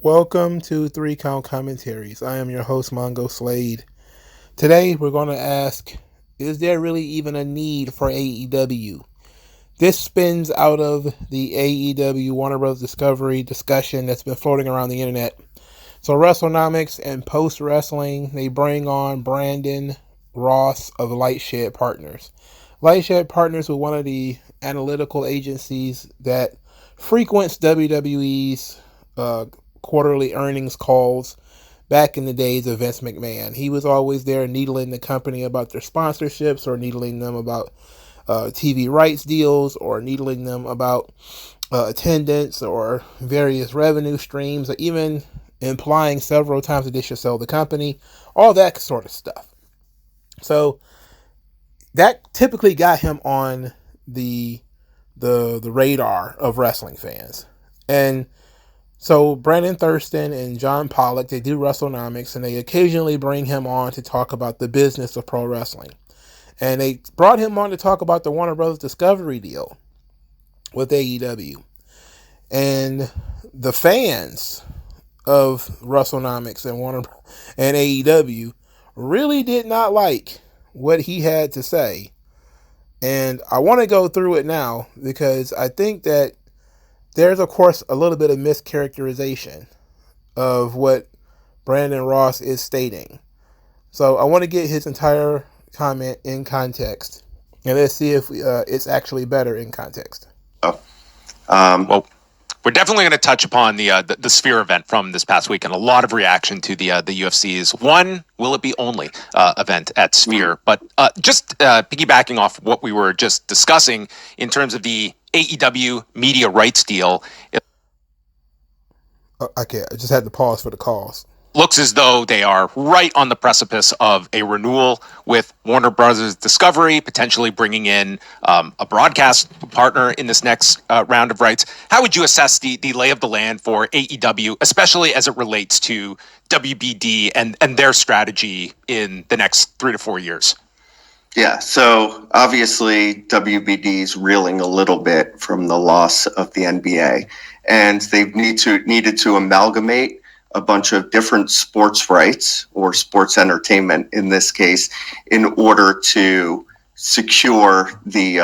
Welcome to 3 Count Commentaries. I am your host, MagMongoSlade. Today, we're going to ask, is there really even a need for AEW? This spins out of the AEW Warner Bros. Discovery discussion that's been floating around the internet. So, WrestleNomics and Post Wrestling, they bring on Brandon Ross of Lightshed Partners. Lightshed Partners was one of the analytical agencies that frequents WWE's quarterly earnings calls back in the days of Vince McMahon. He was always there needling the company about their sponsorships or needling them about TV rights deals or needling them about attendance or various revenue streams, or even implying several times that they should sell the company, all that sort of stuff. So that typically got him on the radar of wrestling fans. And so Brandon Thurston and John Pollock, they do WrestleNomics, and they occasionally bring him on to talk about the business of pro wrestling. And they brought him on to talk about the Warner Bros. Discovery deal with AEW. And the fans of WrestleNomics and AEW really did not like what he had to say. And I want to go through it now because I think that there's, of course, a little bit of mischaracterization of what Brandon Ross is stating. So I want to get his entire comment in context, and let's see if it's actually better in context. Well, we're definitely going to touch upon the Sphere event from this past week, and a lot of reaction to the UFC's one will it be only event at Sphere. But just piggybacking off what we were just discussing in terms of the AEW media rights deal. Okay, I just had to pause for the calls. Looks as though they are right on the precipice of a renewal with Warner Bros. Discovery, potentially bringing in a broadcast partner in this next round of rights. How would you assess the lay of the land for AEW, especially as it relates to WBD and their strategy in the next 3 to 4 years? Yeah, so obviously WBD's reeling a little bit from the loss of the NBA, and they've needed to amalgamate a bunch of different sports rights or sports entertainment in this case in order to secure the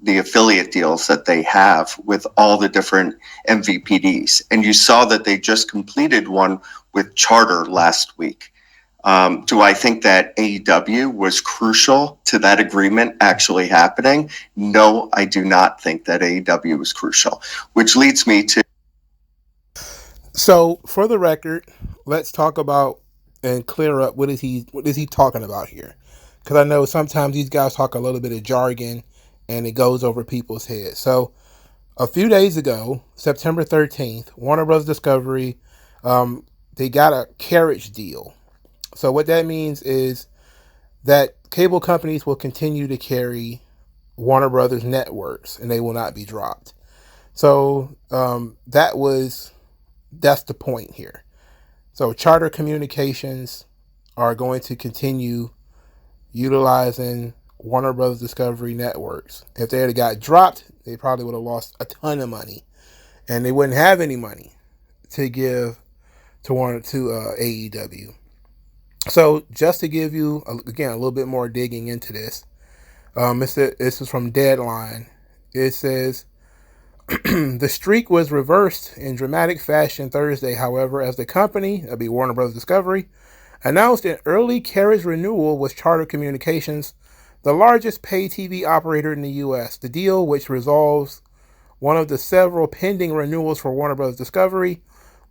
affiliate deals that they have with all the different MVPDs. And you saw that they just completed one with Charter last week. Do I think that AEW was crucial to that agreement actually happening? No, I do not think that AEW was crucial, which leads me to... So, for the record, let's talk about and clear up what is he talking about here. Because I know sometimes these guys talk a little bit of jargon and it goes over people's heads. So, a few days ago, September 13th, Warner Bros. Discovery, they got a carriage deal. So what that means is that cable companies will continue to carry Warner Brothers networks and they will not be dropped. So that's the point here. So Charter Communications are going to continue utilizing Warner Brothers Discovery networks. If they had got dropped, they probably would have lost a ton of money, and they wouldn't have any money to give to AEW. So just to give you, again, a little bit more digging into this, this is from Deadline. It says, the streak was reversed in dramatic fashion Thursday, however, as the company, that'd be Warner Bros. Discovery, announced an early carriage renewal with Charter Communications, the largest pay TV operator in the U.S. The deal, which resolves one of the several pending renewals for Warner Bros. Discovery,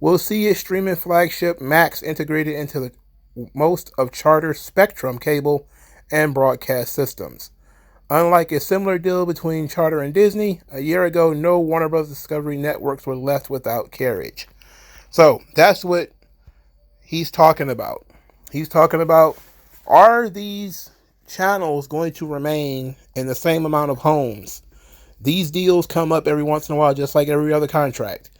will see its streaming flagship Max integrated into most of Charter's Spectrum cable and broadcast systems. Unlike a similar deal between Charter and Disney, a year ago, no Warner Bros. Discovery networks were left without carriage. So that's what he's talking about. He's talking about, are these channels going to remain in the same amount of homes? These deals come up every once in a while, just like every other contract.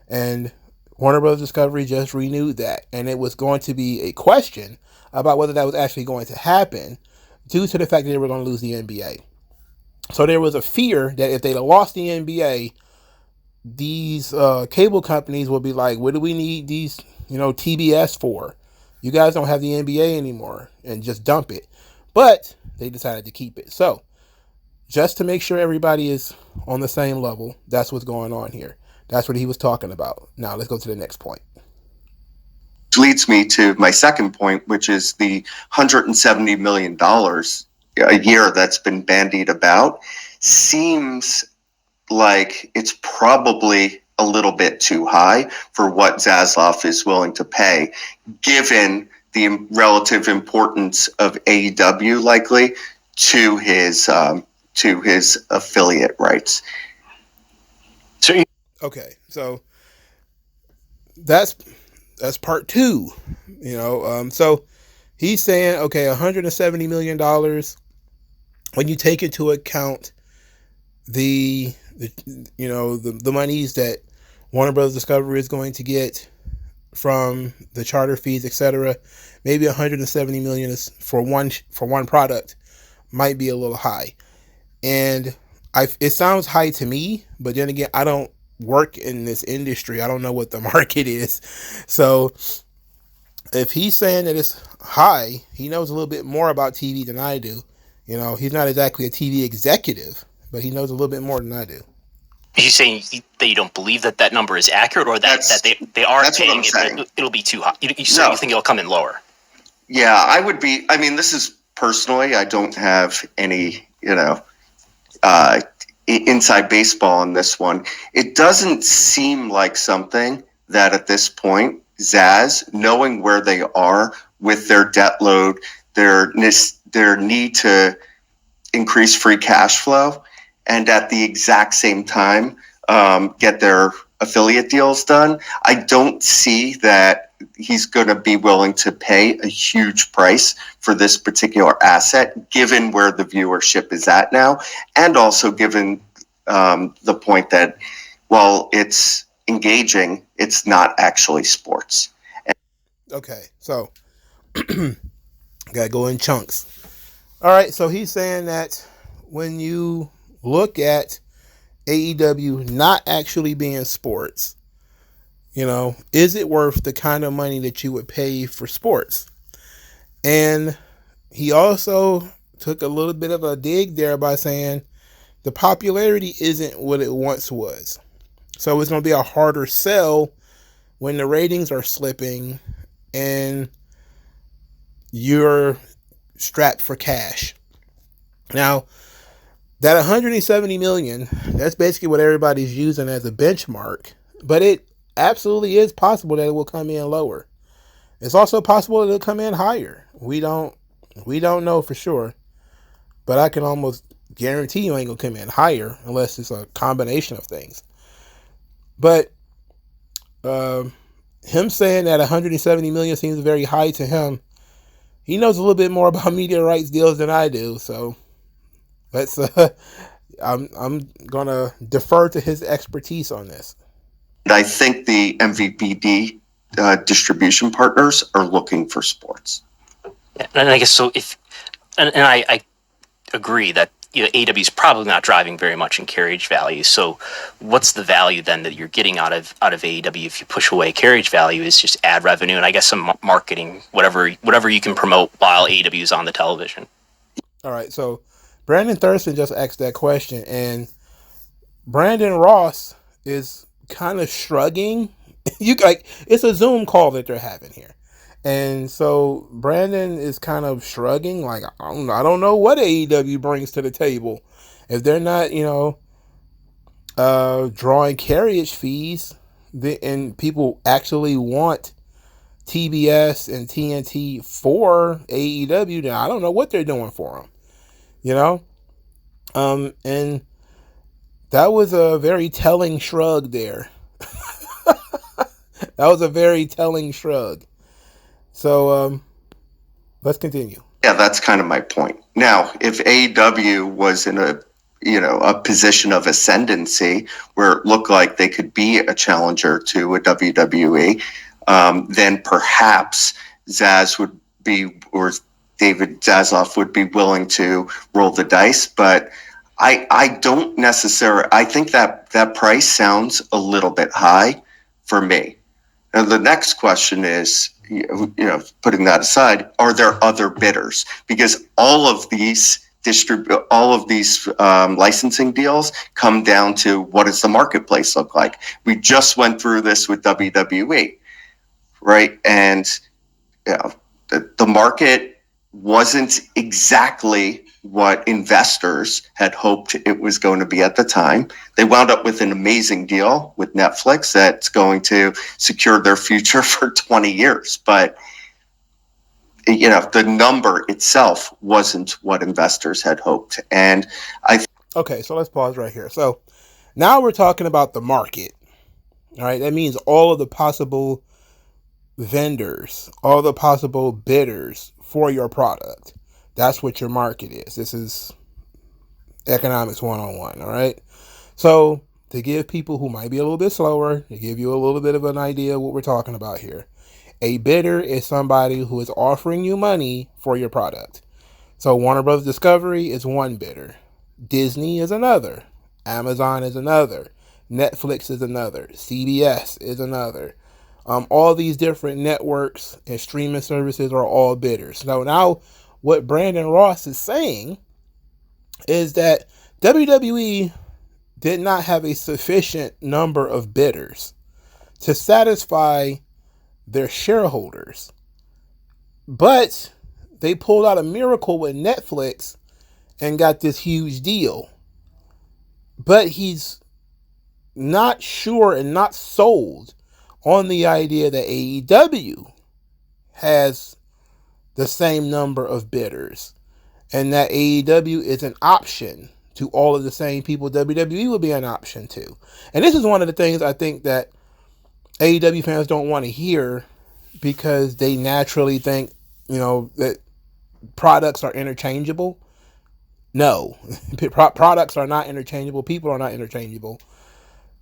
And Warner Bros. Discovery just renewed that. And it was going to be a question about whether that was actually going to happen due to the fact that they were going to lose the NBA. So there was a fear that if they lost the NBA, these cable companies will be like, what do we need these, TBS for? You guys don't have the NBA anymore, and just dump it. But they decided to keep it. So just to make sure everybody is on the same level, that's what's going on here. That's what he was talking about. Now let's go to the next point. Which leads me to my second point, which is the $170 million a year that's been bandied about. Seems like it's probably a little bit too high for what Zaslav is willing to pay, given the relative importance of AEW likely to his affiliate rights. Okay, so that's part two. So he's saying, okay, $170 million. When you take into account the monies that Warner Brothers Discovery is going to get from the charter fees, etc., maybe $170 million is for one product might be a little high. And it sounds high to me, but then again, I don't work in this industry. I don't know what the market is. So if he's saying that it's high, he knows a little bit more about TV than I do. He's not exactly a TV executive, but he knows a little bit more than I do. Are you saying that you don't believe that number is accurate, or that they are paying it, it'll be too high? You think it'll come in lower? Yeah, I would be. I mean, this is personally, I don't have any, inside baseball on this one. It doesn't seem like something that at this point, Zaz, knowing where they are with their debt load, their need to increase free cash flow, and at the exact same time get their affiliate deals done, I don't see that he's going to be willing to pay a huge price for this particular asset, given where the viewership is at now, and also given the point that while it's engaging, it's not actually sports. Okay, so gotta go in chunks. All right, so he's saying that when you look at AEW not actually being sports, is it worth the kind of money that you would pay for sports? And he also took a little bit of a dig there by saying the popularity isn't what it once was. So it's going to be a harder sell when the ratings are slipping and you're strapped for cash. Now, that 170 million, that's basically what everybody's using as a benchmark, but it absolutely is possible that it will come in lower. It's also possible that it'll come in higher. We don't know for sure, but I can almost guarantee you ain't gonna come in higher unless it's a combination of things. But him saying that 170 million seems very high to him. He knows a little bit more about media rights deals than I do, so let's. I'm gonna defer to his expertise on this. I think the MVPD distribution partners are looking for sports. And I guess so. I agree that AEW is probably not driving very much in carriage value. So, what's the value then that you're getting out of AEW if you push away carriage value? Is just ad revenue and I guess some marketing, whatever you can promote while AEW is on the television. All right, so Brandon Thurston just asked that question, and Brandon Ross is kind of shrugging. It's a Zoom call that they're having here. And so Brandon is kind of shrugging, like, I don't know what AEW brings to the table. If they're not, drawing carriage fees, and people actually want TBS and TNT for AEW, then I don't know what they're doing for them, and that was a very telling shrug there. That was a very telling shrug. So let's continue. Yeah, that's kind of my point. Now, if AEW was in a position of ascendancy where it looked like they could be a challenger to a WWE, then perhaps Zaz would be, or David Zaslav would be willing to roll the dice. But I don't necessarily. I think that price sounds a little bit high for me. Now the next question is, putting that aside, are there other bidders? Because all of these licensing deals come down to, what does the marketplace look like? We just went through this with WWE, right? And the market wasn't exactly what investors had hoped it was going to be at the time. They wound up with an amazing deal with Netflix that's going to secure their future for 20 years. But, the number itself wasn't what investors had hoped. And Okay, so let's pause right here. So now we're talking about the market. All right, that means all of the possible vendors, all the possible bidders for your product. That's what your market is. This is economics 101, all right? So to give people who might be a little bit slower, to give you a little bit of an idea of what we're talking about here, a bidder is somebody who is offering you money for your product. So Warner Bros. Discovery is one bidder. Disney is another. Amazon is another. Netflix is another. CBS is another. All these different networks and streaming services are all bidders. So now what Brandon Ross is saying is that WWE did not have a sufficient number of bidders to satisfy their shareholders. But they pulled out a miracle with Netflix and got this huge deal. But he's not sure and not sold on the idea that AEW has the same number of bidders and that AEW is an option to all of the same people WWE would be an option to. And this is one of the things I think that AEW fans don't want to hear, because they naturally think, that products are interchangeable. No, products are not interchangeable. People are not interchangeable.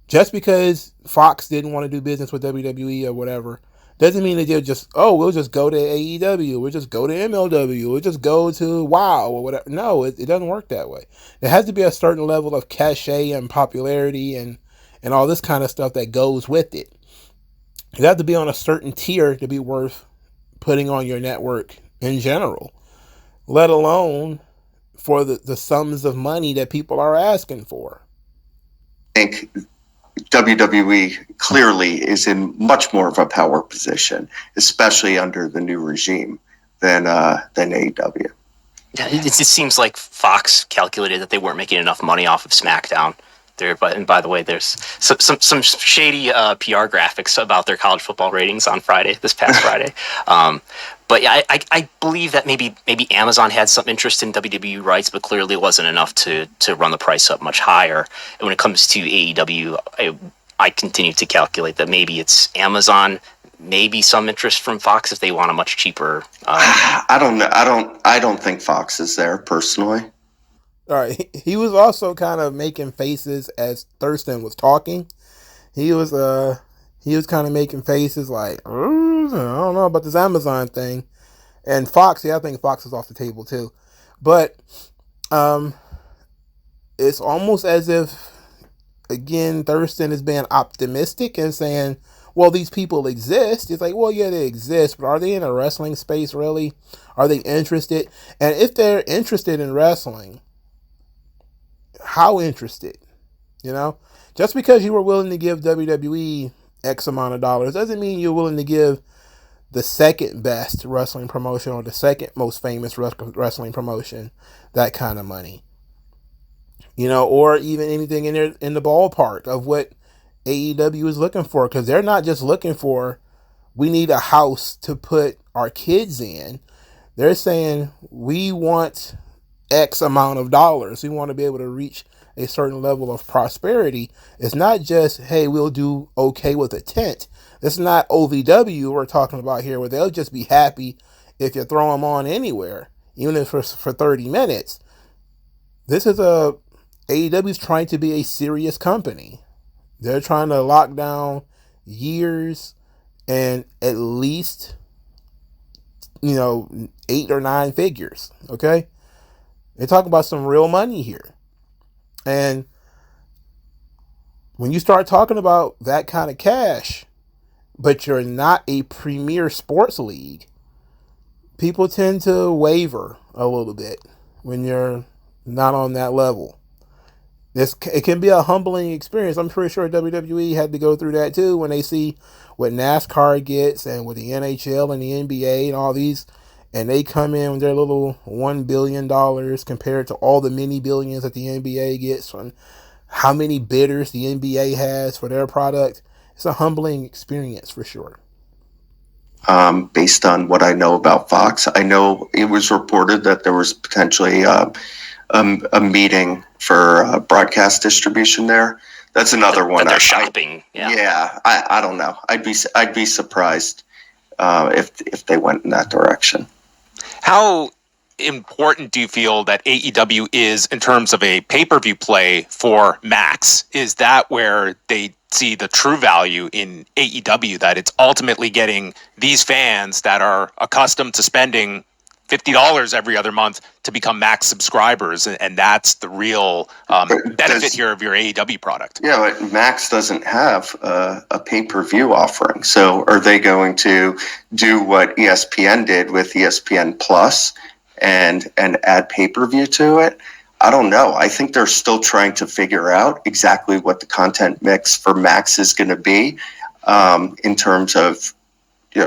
Just because Fox didn't want to do business with WWE or whatever doesn't mean that they'll just, we'll just go to AEW, we'll just go to MLW, we'll just go to WOW or whatever. No, it doesn't work that way. There has to be a certain level of cachet and popularity and all this kind of stuff that goes with it. You have to be on a certain tier to be worth putting on your network in general, let alone for the sums of money that people are asking for. I think WWE clearly is in much more of a power position, especially under the new regime, than AEW. Yeah, it seems like Fox calculated that they weren't making enough money off of SmackDown. And by the way, there's some shady PR graphics about their college football ratings on this past Friday. But yeah, I believe that maybe Amazon had some interest in WWE rights, but clearly it wasn't enough to run the price up much higher. And when it comes to AEW, I continue to calculate that maybe it's Amazon, maybe some interest from Fox if they want a much cheaper. I don't know. I don't think Fox is there personally. All right. He was also kind of making faces as Thurston was talking. He was kind of making faces like, I don't know about this Amazon thing. And Fox, I think Fox is off the table too. But it's almost as if, again, Thurston is being optimistic and saying, well, these people exist. It's like, well, yeah, they exist, but are they in a wrestling space really? Are they interested? And if they're interested in wrestling, how interested? Just because you were willing to give WWE X amount of dollars doesn't mean you're willing to give the second best wrestling promotion or the second most famous wrestling promotion that kind of money. Or even anything in the ballpark of what AEW is looking for, because they're not just looking for, we need a house to put our kids in. They're saying, we want X amount of dollars. We want to be able to reach a certain level of prosperity. It's not just, hey, we'll do okay with a tent. It's not OVW we're talking about here, where they'll just be happy if you throw them on anywhere, even if for 30 minutes. This is AEW's trying to be a serious company. They're trying to lock down years and at least, 8 or 9 figures. Okay? They're talking about some real money here. And when you start talking about that kind of cash, but you're not a premier sports league, people tend to waver a little bit when you're not on that level. It can be a humbling experience. I'm pretty sure WWE had to go through that too when they see what NASCAR gets and with the NHL and the NBA and all these, and they come in with their little $1 billion compared to all the many billions that the NBA gets from how many bidders the NBA has for their product. It's a humbling experience for sure. Based on what I know about Fox, I know it was reported that there was potentially a meeting for broadcast distribution there. That's another one. That they're shopping. I don't know. I'd be surprised if they went in that direction. How important do you feel that AEW is in terms of a pay-per-view play for Max? Is that where they see the true value in AEW, that it's ultimately getting these fans that are accustomed to spending $50 every other month to become Max subscribers, and that's the real benefit here of your AEW product? Yeah, but Max doesn't have a pay-per-view offering. So are they going to do what ESPN did with ESPN Plus and add pay-per-view to it? I don't know. I think they're still trying to figure out exactly what the content mix for Max is going to be in terms of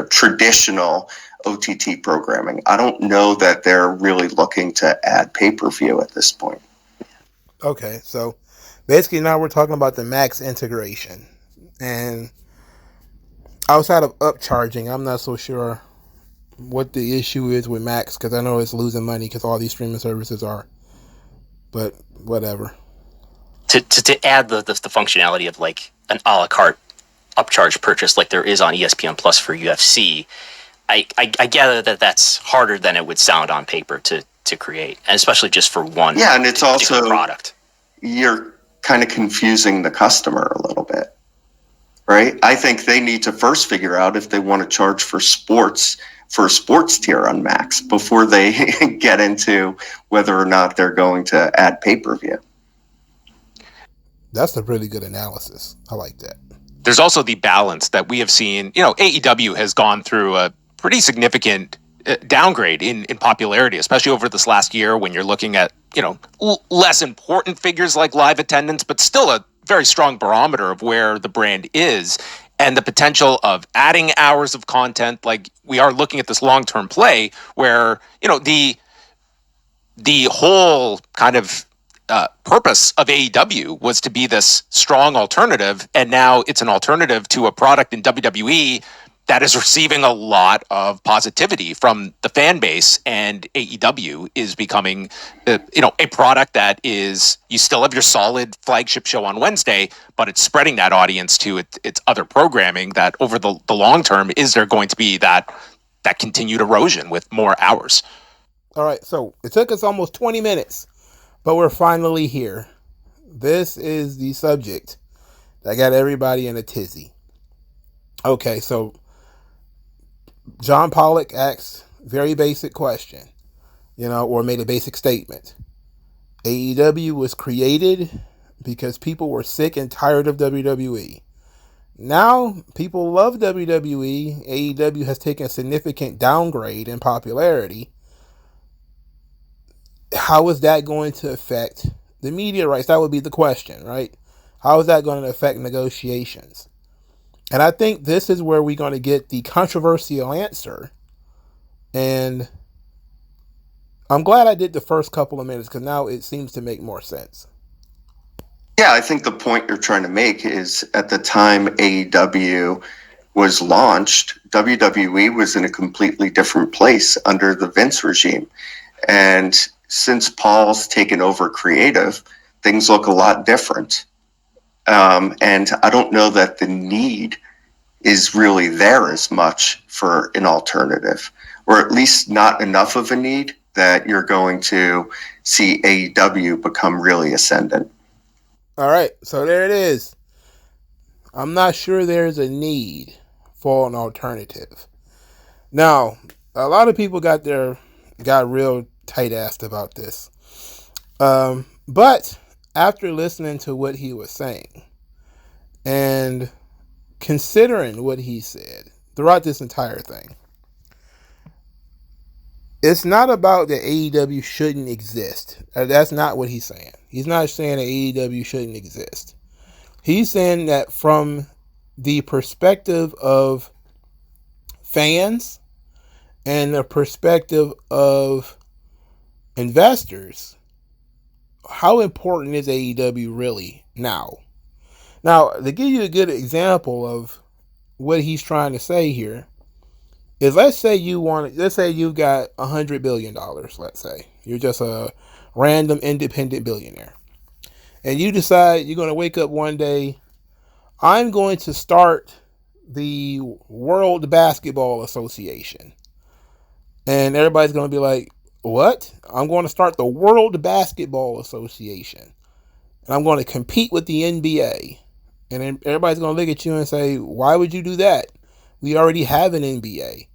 traditional OTT programming. I don't know that they're really looking to add pay-per-view at this point. Okay, so basically now we're talking about the Max integration. And outside of upcharging, I'm not so sure what the issue is with Max, because I know it's losing money because all these streaming services are. But whatever. To add the functionality of like an a la carte upcharge purchase like there is on ESPN Plus for UFC, I gather that that's harder than it would sound on paper to create, and especially just for one. Yeah, and it's also product. You're kind of confusing the customer a little bit, right? I think they need to first figure out if they want to charge for a sports tier on Max before they get into whether or not they're going to add pay-per-view. That's a really good analysis. I like that. There's also the balance that we have seen. AEW has gone through a pretty significant downgrade in popularity, especially over this last year when you're looking at, less important figures like live attendance, but still a very strong barometer of where the brand is and the potential of adding hours of content. Like, we are looking at this long-term play where, the whole kind of purpose of AEW was to be this strong alternative, and now it's an alternative to a product in WWE that is receiving a lot of positivity from the fan base, and AEW is becoming, a product that is, you still have your solid flagship show on Wednesday, but it's spreading that audience to its other programming that over the long term, is there going to be that continued erosion with more hours? All right, so it took us almost 20 minutes, but we're finally here. This is the subject that got everybody in a tizzy. Okay, so John Pollock asked a very basic question, or made a basic statement. AEW was created because people were sick and tired of WWE. Now people love WWE. AEW has taken a significant downgrade in popularity. How is that going to affect the media rights? That would be the question, right? How is that going to affect negotiations? And I think this is where we're going to get the controversial answer. And I'm glad I did the first couple of minutes because now it seems to make more sense. Yeah, I think the point you're trying to make is at the time AEW was launched, WWE was in a completely different place under the Vince regime. And since Paul's taken over creative, things look a lot different. And I don't know that the need is really there as much for an alternative, or at least not enough of a need that you're going to see AEW become really ascendant. All right, so there it is. I'm not sure there's a need for an alternative. Now, a lot of people got real tight-assed about this. But after listening to what he was saying and considering what he said throughout this entire thing, it's not about that AEW shouldn't exist. That's not what he's saying. He's not saying that AEW shouldn't exist. He's saying that from the perspective of fans and the perspective of investors, how important is AEW really now? Now, to give you a good example of what he's trying to say here, is let's say you've got $100 billion, let's say. You're just a random independent billionaire. And you decide you're going to wake up one day, I'm going to start the World Basketball Association. And everybody's going to be like, what? I'm going to start the World Basketball Association. And I'm going to compete with the NBA. And then everybody's going to look at you and say, why would you do that? We already have an NBA.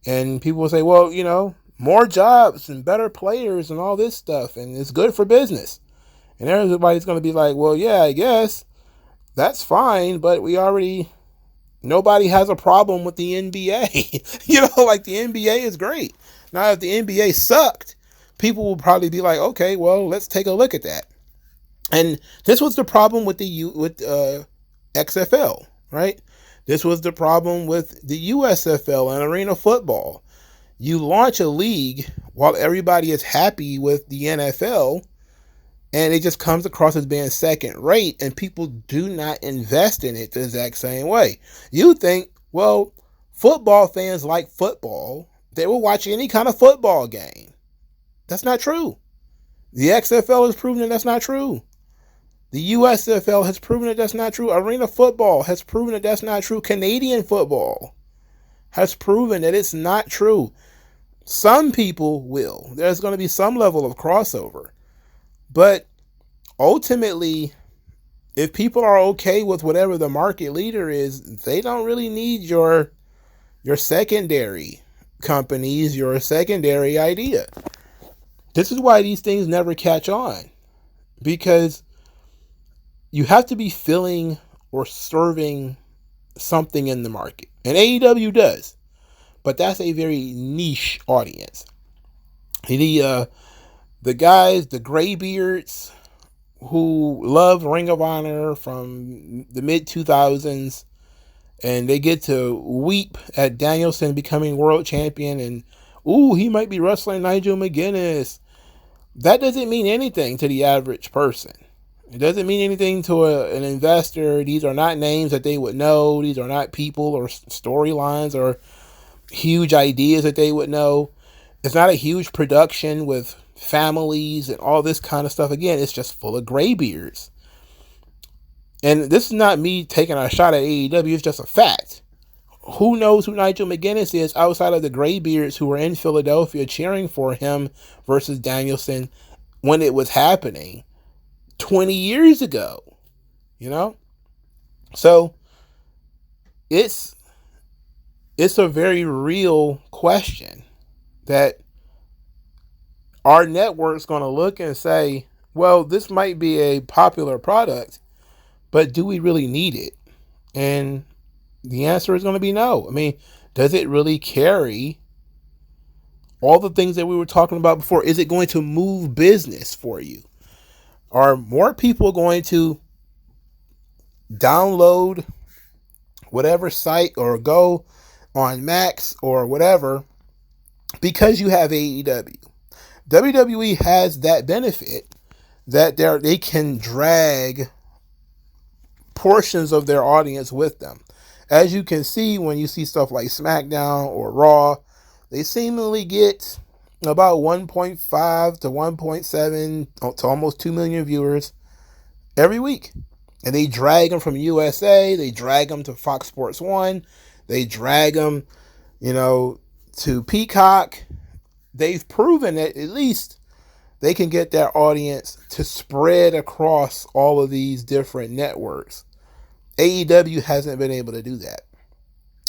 And people will say, well, more jobs and better players and all this stuff. And it's good for business. And everybody's going to be like, well, yeah, I guess that's fine. But nobody has a problem with the NBA. Like the NBA is great. Now, if the NBA sucked, people will probably be like, okay, well, let's take a look at that. And this was the problem with XFL, right? This was the problem with the USFL and arena football. You launch a league while everybody is happy with the NFL, and it just comes across as being second rate, and people do not invest in it the exact same way. You think, well, football fans like football. They will watch any kind of football game. That's not true. The XFL has proven that that's not true. The USFL has proven that that's not true. Arena football has proven that that's not true. Canadian football has proven that it's not true. Some people will. There's going to be some level of crossover. But ultimately, if people are okay with whatever the market leader is, they don't really need your secondary companies, your secondary idea. This is why these things never catch on. Because you have to be filling or serving something in the market. And AEW does. But that's a very niche audience. The guys, the graybeards who love Ring of Honor from the mid-2000s, and they get to weep at Danielson becoming world champion and, ooh, he might be wrestling Nigel McGuinness. That doesn't mean anything to the average person. It doesn't mean anything to an investor. These are not names that they would know. These are not people or storylines or huge ideas that they would know. It's not a huge production with families and all this kind of stuff. Again, it's just full of graybeards. And this is not me taking a shot at AEW. It's just a fact. Who knows who Nigel McGuinness is outside of the graybeards who were in Philadelphia cheering for him versus Danielson when it was happening 20 years ago, So it's a very real question that our network's going to look and say, well, this might be a popular product, but do we really need it? And the answer is going to be no. I mean, does it really carry all the things that we were talking about before? Is it going to move business for you? Are more people going to download whatever site or go on Max or whatever because you have AEW? WWE has that benefit that they can drag portions of their audience with them. As you can see when you see stuff like SmackDown or Raw, they seemingly get about 1.5 to 1.7 to almost 2 million viewers every week. And they drag them from USA, they drag them to Fox Sports 1, they drag them, to Peacock. They've proven that at least they can get their audience to spread across all of these different networks. AEW hasn't been able to do that.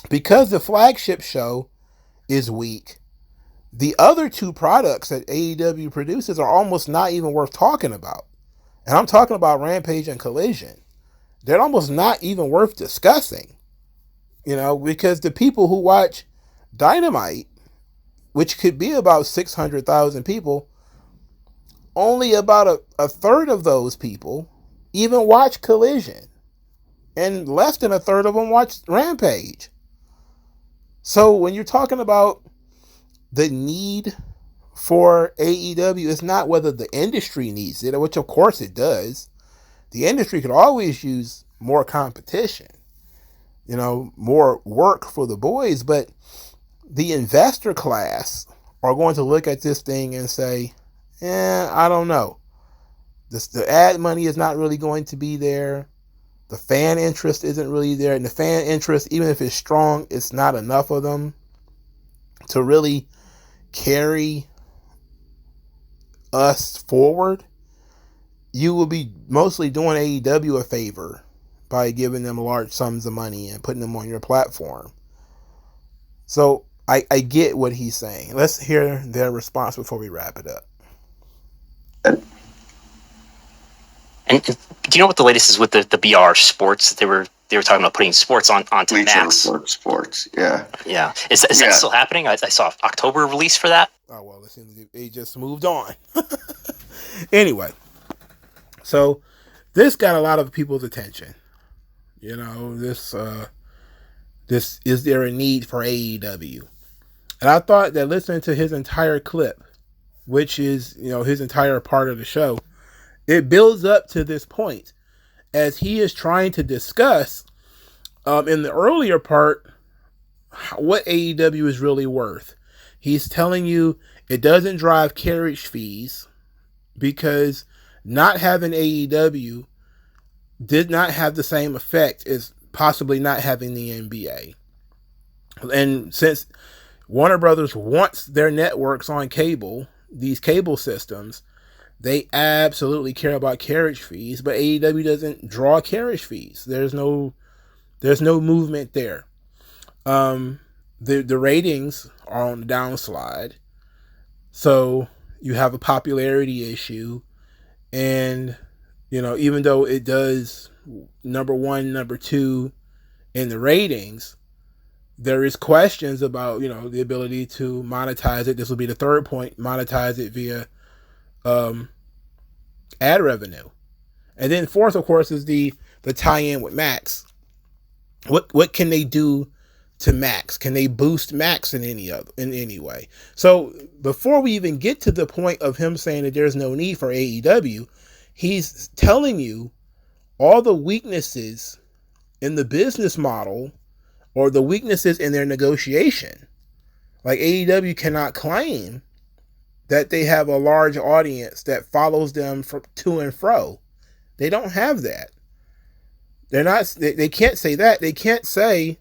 Because the flagship show is weak, the other two products that AEW produces are almost not even worth talking about. And I'm talking about Rampage and Collision. They're almost not even worth discussing, because the people who watch Dynamite, which could be about 600,000 people, only about a third of those people even watch Collision. And less than a third of them watch Rampage. So when you're talking about the need for AEW, it's not whether the industry needs it, which of course it does. The industry could always use more competition, more work for the boys, but the investor class are going to look at this thing and say, I don't know. The ad money is not really going to be there. The fan interest isn't really there. And the fan interest, even if it's strong, it's not enough of them to really carry us forward. You will be mostly doing AEW a favor by giving them large sums of money and putting them on your platform. So I get what he's saying. Let's hear their response before we wrap it up. And do you know what the latest is with the BR Sports? They were talking about putting sports onto Bleacher Max. Sports, yeah. Yeah. Is that still happening? I saw October release for that. Oh, well, it seems they just moved on. Anyway, so this got a lot of people's attention. This is there a need for AEW? And I thought that listening to his entire clip, which is, his entire part of the show, it builds up to this point as he is trying to discuss in the earlier part what AEW is really worth. He's telling you it doesn't drive carriage fees because not having AEW did not have the same effect as possibly not having the NBA. And since Warner Brothers wants their networks on cable, these cable systems, they absolutely care about carriage fees, but AEW doesn't draw carriage fees. There's no movement there. The ratings are on the downslide. So you have a popularity issue. And, even though it does number 1, number 2 in the ratings, there is questions about, the ability to monetize it. This will be the third point, monetize it via ad revenue. And then fourth, of course, is the tie-in with Max. What can they do to Max? Can they boost Max in any way? So before we even get to the point of him saying that there's no need for AEW, he's telling you all the weaknesses in the business model or the weaknesses in their negotiation. Like AEW cannot claim that they have a large audience that follows them from to and fro. They don't have that. They can't say that. They can't say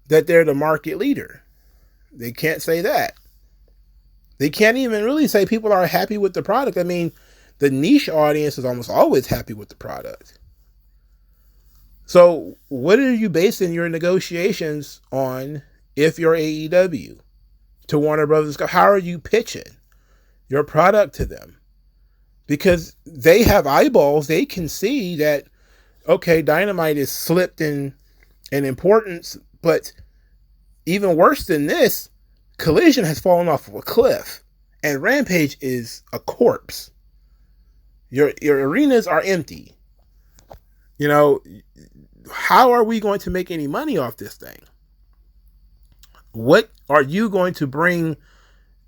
that they're the market leader. They can't say that. They can't even really say people are happy with the product. I mean, the niche audience is almost always happy with the product. So what are you basing your negotiations on if you're AEW to Warner Brothers? How are you pitching your product to them? Because they have eyeballs. They can see that, okay, Dynamite is slipped in importance, but even worse than this, Collision has fallen off of a cliff and Rampage is a corpse. Your arenas are empty. How are we going to make any money off this thing? What are you going to bring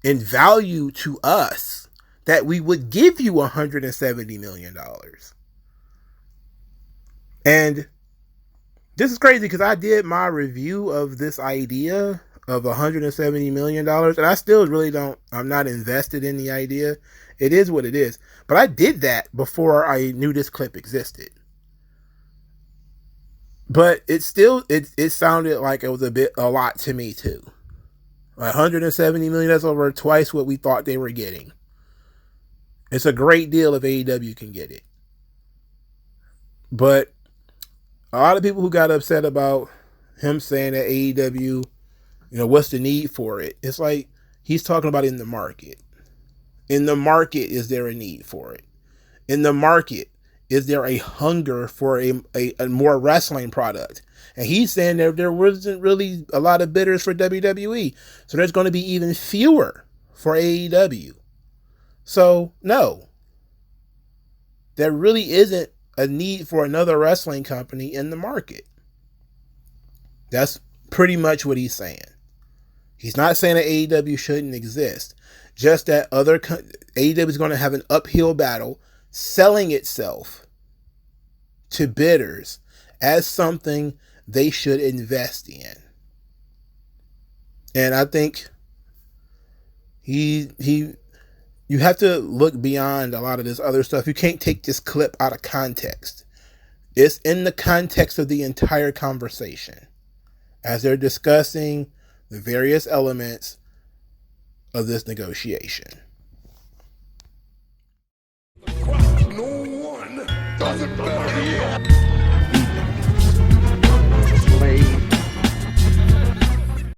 in value to us that we would give you $170 million? And this is crazy because I did my review of this idea of $170 million, and I still really I'm not invested in the idea. It is what it is. But I did that before I knew this clip existed. But it sounded like it was a lot to me too. $170 million, that's over twice what we thought they were getting. It's a great deal if AEW can get it. But a lot of people who got upset about him saying that AEW, what's the need for it? It's like he's talking about in the market. In the market, is there a need for it? in the market? Is there a hunger for a more wrestling product? And he's saying there wasn't really a lot of bidders for WWE. So there's going to be even fewer for AEW. So, no. There really isn't a need for another wrestling company in the market. That's pretty much what he's saying. He's not saying that AEW shouldn't exist. Just that AEW is going to have an uphill battle selling itself to bidders as something they should invest in. And I think you have to look beyond a lot of this other stuff. You can't take this clip out of context. It's in the context of the entire conversation as they're discussing the various elements of this negotiation. No one does it better.